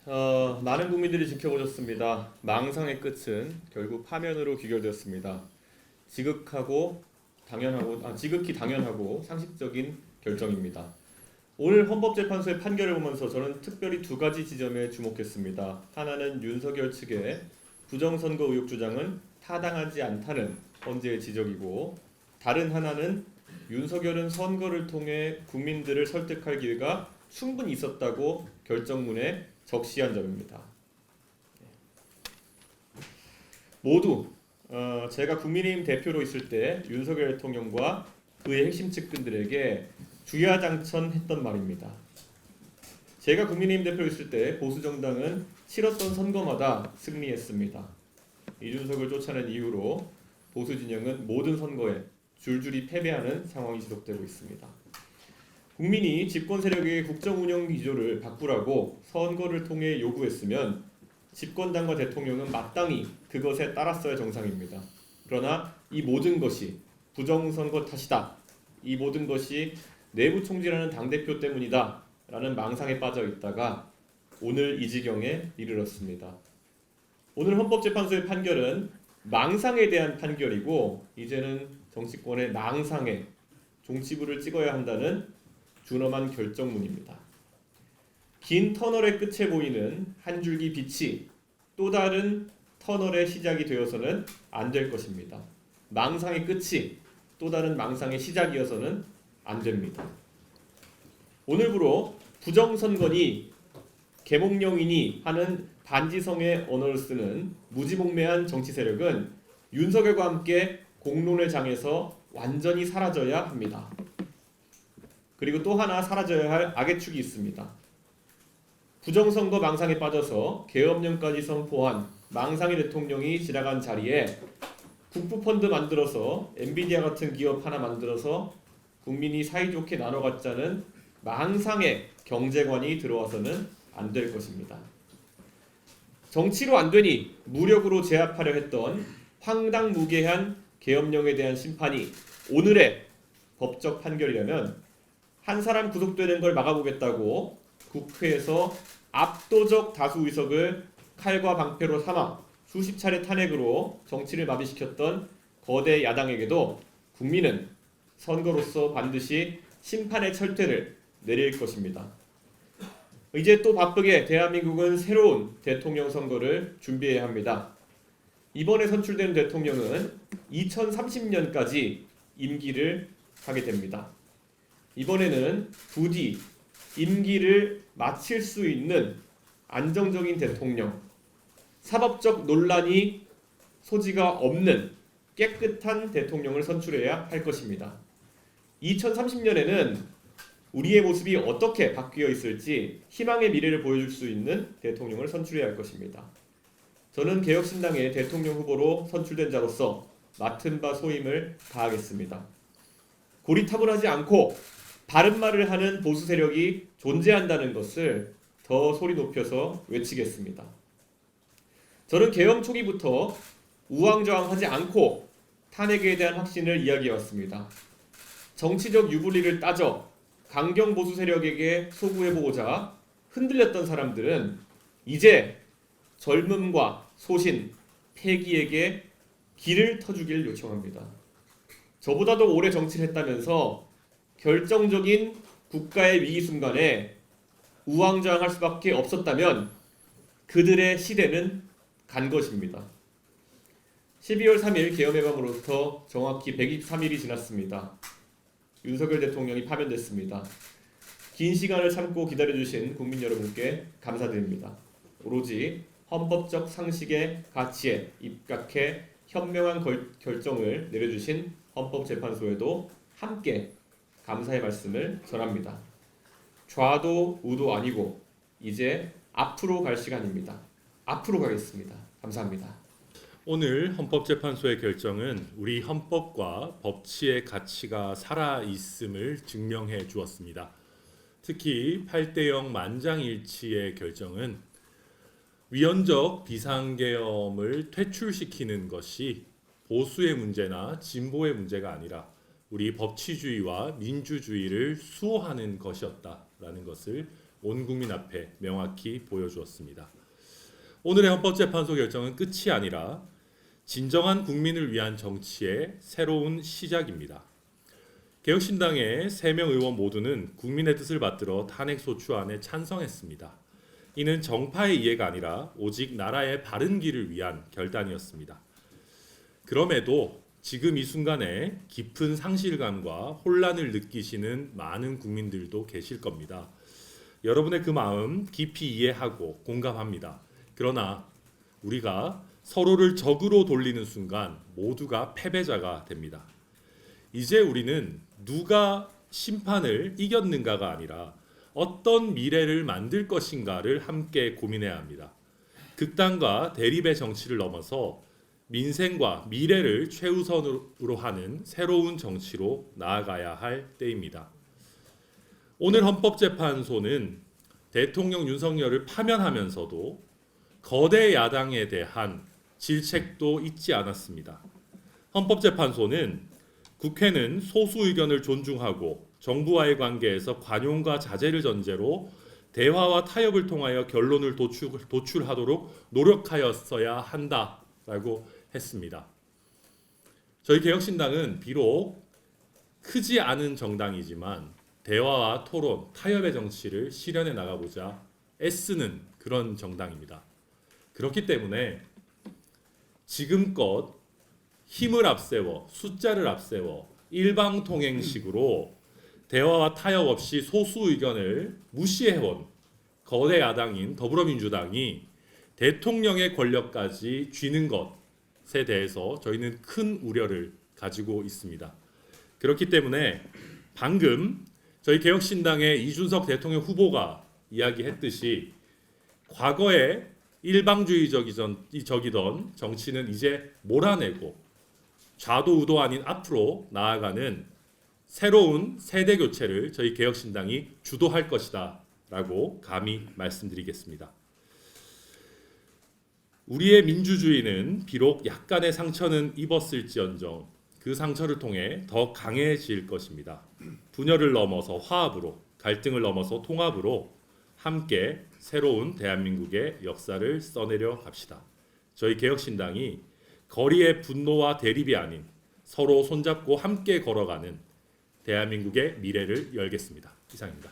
많은 국민들이 지켜보셨습니다. 망상의 끝은 결국 파면으로 귀결되었습니다. 지극히 당연하고 상식적인 결정입니다. 오늘 헌법재판소의 판결을 보면서 저는 특별히 두 가지 지점에 주목했습니다. 하나는 윤석열 측의 부정선거 의혹 주장은 타당하지 않다는 헌재의 지적이고, 다른 하나는 윤석열은 선거를 통해 국민들을 설득할 기회가 충분히 있었다고 결정문에 적시한 점입니다. 모두 제가 국민의힘 대표로 있을 때 윤석열 대통령과 그의 핵심 측근들에게 주야장천했던 말입니다. 제가 국민의힘 대표로 있을 때 보수 정당은 치렀던 선거마다 승리했습니다. 이준석을 쫓아낸 이후로 보수 진영은 모든 선거에 줄줄이 패배하는 상황이 지속되고 있습니다. 국민이 집권 세력의 국정 운영 기조를 바꾸라고 선거를 통해 요구했으면 집권당과 대통령은 마땅히 그것에 따랐어야 정상입니다. 그러나 이 모든 것이 부정선거 탓이다, 이 모든 것이 내부 총질하는 당대표 때문이다 라는 망상에 빠져 있다가 오늘 이 지경에 이르렀습니다. 오늘 헌법재판소의 판결은 망상에 대한 판결이고, 이제는 정치권의 망상에 종치부를 찍어야 한다는 준엄한 결정문입니다. 긴 터널의 끝에 보이는 한 줄기 빛이 또 다른 터널의 시작이 되어서는 안 될 것입니다. 망상의 끝이 또 다른 망상의 시작이어서는 안 됩니다. 오늘부로 부정선거니 개몽령이니 하는 반지성의 언어를 쓰는 무지몽매한 정치 세력은 윤석열과 함께 공론의 장에서 완전히 사라져야 합니다. 그리고 또 하나 사라져야 할 악의 축이 있습니다. 부정선거 망상에 빠져서 계엄령까지 선포한 망상의 대통령이 지나간 자리에 국부펀드 만들어서 엔비디아 같은 기업 하나 만들어서 국민이 사이좋게 나눠 갖자는 망상의 경제관이 들어와서는 안 될 것입니다. 정치로 안 되니 무력으로 제압하려 했던 황당무계한 계엄령에 대한 심판이 오늘의 법적 판결이라면 한 사람 구속되는 걸 막아보겠다고 국회에서 압도적 다수 의석을 칼과 방패로 삼아 수십 차례 탄핵으로 정치를 마비시켰던 거대 야당에게도 국민은 선거로서 반드시 심판의 철퇴를 내릴 것입니다. 이제 또 바쁘게 대한민국은 새로운 대통령 선거를 준비해야 합니다. 이번에 선출된 대통령은 2030년까지 임기를 하게 됩니다. 이번에는 부디 임기를 마칠 수 있는 안정적인 대통령, 사법적 논란이 소지가 없는 깨끗한 대통령을 선출해야 할 것입니다. 2030년에는 우리의 모습이 어떻게 바뀌어 있을지 희망의 미래를 보여줄 수 있는 대통령을 선출해야 할 것입니다. 저는 개혁신당의 대통령 후보로 선출된 자로서 맡은 바 소임을 다하겠습니다. 고리타분하지 않고 바른 말을 하는 보수 세력이 존재한다는 것을 더 소리 높여서 외치겠습니다. 저는 개헌 초기부터 우왕좌왕하지 않고 탄핵에 대한 확신을 이야기해왔습니다. 정치적 유불리를 따져 강경 보수 세력에게 소구해보고자 흔들렸던 사람들은 이제 젊음과 소신, 패기에게 길을 터주길 요청합니다. 저보다도 오래 정치를 했다면서 결정적인 국가의 위기 순간에 우왕좌왕할 수밖에 없었다면 그들의 시대는 간 것입니다. 12월 3일 계엄해방으로부터 정확히 123일이 지났습니다. 윤석열 대통령이 파면됐습니다. 긴 시간을 참고 기다려주신 국민 여러분께 감사드립니다. 오로지 헌법적 상식의 가치에 입각해 현명한 결정을 내려주신 헌법재판소에도 함께 감사의 말씀을 전합니다. 좌도 우도 아니고 이제 앞으로 갈 시간입니다. 앞으로 가겠습니다. 감사합니다. 오늘 헌법재판소의 결정은 우리 헌법과 법치의 가치가 살아있음을 증명해 주었습니다. 특히 8대0 만장일치의 결정은 위헌적 비상계엄을 퇴출시키는 것이 보수의 문제나 진보의 문제가 아니라 우리 법치주의와 민주주의를 수호하는 것이었다라는 것을 온 국민 앞에 명확히 보여주었습니다. 오늘의 헌법재판소 결정은 끝이 아니라 진정한 국민을 위한 정치의 새로운 시작입니다. 개혁신당의 3명 의원 모두는 국민의 뜻을 받들어 탄핵소추안에 찬성했습니다. 이는 정파의 이해가 아니라 오직 나라의 바른 길을 위한 결단이었습니다. 그럼에도 지금 이 순간에 깊은 상실감과 혼란을 느끼시는 많은 국민들도 계실 겁니다. 여러분의 그 마음 깊이 이해하고 공감합니다. 그러나 우리가 서로를 적으로 돌리는 순간 모두가 패배자가 됩니다. 이제 우리는 누가 심판을 이겼는가가 아니라 어떤 미래를 만들 것인가를 함께 고민해야 합니다. 극단과 대립의 정치를 넘어서 민생과 미래를 최우선으로 하는 새로운 정치로 나아가야 할 때입니다. 오늘 헌법재판소는 대통령 윤석열을 파면하면서도 거대 야당에 대한 질책도 잊지 않았습니다. 헌법재판소는 국회는 소수 의견을 존중하고 정부와의 관계에서 관용과 자제를 전제로 대화와 타협을 통하여 결론을 도출하도록 노력하였어야 한다라고 했습니다. 저희 개혁신당은 비록 크지 않은 정당이지만 대화와 토론, 타협의 정치를 실현해 나가고자 애쓰는 그런 정당입니다. 그렇기 때문에 지금껏 힘을 앞세워 숫자를 앞세워 일방통행식으로 대화와 타협 없이 소수 의견을 무시해온 거대 야당인 더불어민주당이 대통령의 권력까지 쥐는 것에 대해서 저희는 큰 우려를 가지고 있습니다. 그렇기 때문에 방금 저희 개혁신당의 이준석 대통령 후보가 이야기했듯이 과거에 일방주의적이던 정치는 이제 몰아내고 좌도우도 아닌 앞으로 나아가는 새로운 세대 교체를 저희 개혁신당이 주도할 것이다 라고 감히 말씀드리겠습니다. 우리의 민주주의는 비록 약간의 상처는 입었을지언정 그 상처를 통해 더 강해질 것입니다. 분열을 넘어서 화합으로, 갈등을 넘어서 통합으로 함께 새로운 대한민국의 역사를 써내려 갑시다. 저희 개혁신당이 거리의 분노와 대립이 아닌 서로 손잡고 함께 걸어가는 대한민국의 미래를 열겠습니다. 이상입니다.